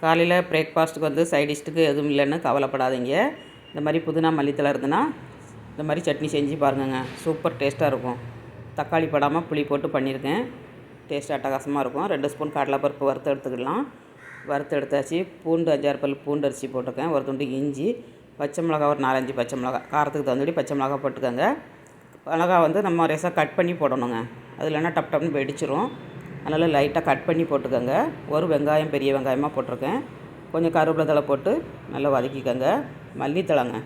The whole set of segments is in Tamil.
காலையில் பிரேக்ஃபாஸ்ட்டுக்கு வந்து சைட் டிஷ்ஷுக்கு எதுவும் இல்லைன்னு கவலைப்படாதீங்க. இந்த மாதிரி புதினா மல்லித்தழை இருந்துன்னா இந்த மாதிரி சட்னி செஞ்சு பாருங்கங்க. சூப்பர் டேஸ்ட்டாக இருக்கும். தக்காளி படாமல் புளி போட்டு பண்ணியிருக்கேன். டேஸ்ட் அட்டகாசமாக இருக்கும். 2 ஸ்பூன் கடலைப்பருப்பு வறுத்து எடுத்துக்கலாம். வறுத்து எடுத்தாச்சு. பூண்டு 5-6 பல் பூண்டு அரிசி போட்டிருக்கேன். ஒரு துண்டு இஞ்சி, பச்சை மிளகா ஒரு 4-5 பச்சை மிளகா, காரத்துக்கு தகுந்தபடி பச்சை மிளகா போட்டுக்கோங்க. மிளகா வந்து நம்ம ரேசாக கட் பண்ணி போடணுங்க. அது இல்லைன்னா டப் டப்னு வெடிச்சிரும். அதனால் லைட்டாக கட் பண்ணி போட்டுக்கோங்க. ஒரு வெங்காயம் பெரிய வெங்காயமாக போட்டிருக்கேன். கொஞ்சம் கருவேப்பிலை தழை போட்டு நல்லா வதக்கிக்கோங்க. மல்லித்தழைங்க,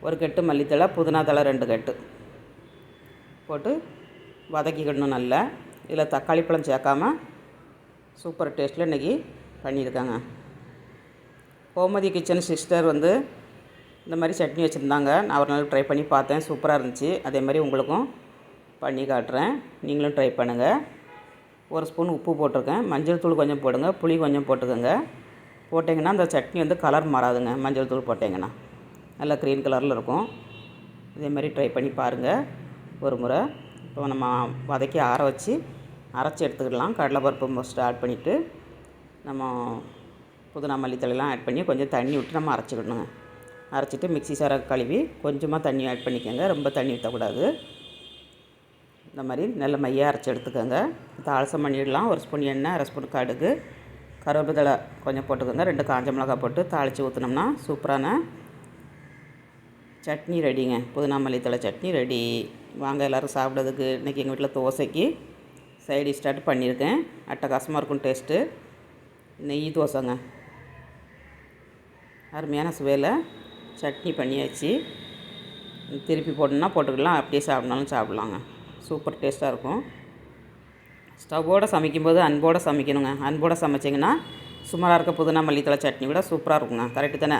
ஒரு கட்டு மல்லித்தழை, புதினா தழை 2 கட்டு போட்டு வதக்கிக்கிடணும் நல்லா. இதில் தக்காளி பழம் சேர்க்காமல் சூப்பர் டேஸ்ட்டில் இன்றைக்கி பண்ணியிருக்காங்க. கோமதி கிச்சன் சிஸ்டர் வந்து இந்த மாதிரி சட்னி வச்சுருந்தாங்க. நான் ஒரு நாள் ட்ரை பண்ணி பார்த்தேன். சூப்பராக இருந்துச்சு. அதே மாதிரி உங்களுக்கும் பண்ணி காட்டுறேன். நீங்களும் ட்ரை பண்ணுங்கள். 1 ஸ்பூன் உப்பு போட்டிருக்கேன். மஞ்சள் தூள் கொஞ்சம் போடுங்க. புளி கொஞ்சம் போட்டுக்கோங்க. போட்டிங்கன்னா அந்த சட்னி வந்து கலர் மாறாதுங்க. மஞ்சள் தூள் போட்டிங்கன்னா நல்லா க்ரீன் கலரில் இருக்கும். இதே மாதிரி ட்ரை பண்ணி பாருங்கள் ஒரு முறை. இப்போ நம்ம வதக்கி ஆற வச்சு அரைச்சி எடுத்துக்கிடலாம். கடலைப்பருப்பு மோஸ்ட் ஆட் பண்ணிவிட்டு நம்ம புதினா மல்லித்தழைலாம் ஆட் பண்ணி கொஞ்சம் தண்ணி விட்டு நம்ம அரைச்சிக்கிடணுங்க. அரைச்சிட்டு மிக்ஸி சாரை கழுவி கொஞ்சமாக தண்ணி ஆட் பண்ணிக்கோங்க. ரொம்ப தண்ணி ஊற்றக்கூடாது. இந்த மாதிரி நல்ல மையாக அரைச்சி எடுத்துக்கோங்க. தாளிசம் பண்ணிடலாம். 1 ஸ்பூன் எண்ணெய், 1/2 ஸ்பூன் கடுகு, கருவேப்பிலை கொஞ்சம் போட்டுக்கோங்க. 2 காஞ்ச மிளகா போட்டு தாளித்து ஊற்றினோம்னா சூப்பரான சட்னி ரெடிங்க. புதினா மல்லித்தழை சட்னி ரெடி. வாங்க எல்லோரும் சாப்பிட்றதுக்கு. இன்றைக்கி எங்கள் வீட்டில் தோசைக்கு சைடு ஸ்டார்ட் பண்ணியிருக்கேன். அட்டகாசமாக இருக்கும் டேஸ்ட்டு. நெய் தோசைங்க. அருமையான சுவையில் சட்னி பண்ணியாச்சு. திருப்பி போடணுன்னா போட்டுக்கலாம். அப்படியே சாப்பிட்னாலும் சாப்பிட்லாங்க. சூப்பர் டேஸ்ட்டாக இருக்கும். ஸ்டவ்வோடு சமைக்கும்போது அன்போடு சமைக்கணுங்க. அன்போடு சமைச்சிங்கன்னா சுமாராக இருக்க புதினா மல்லித்தழை சட்னி கூட சூப்பராக இருக்குங்க. கரெக்டு தானே?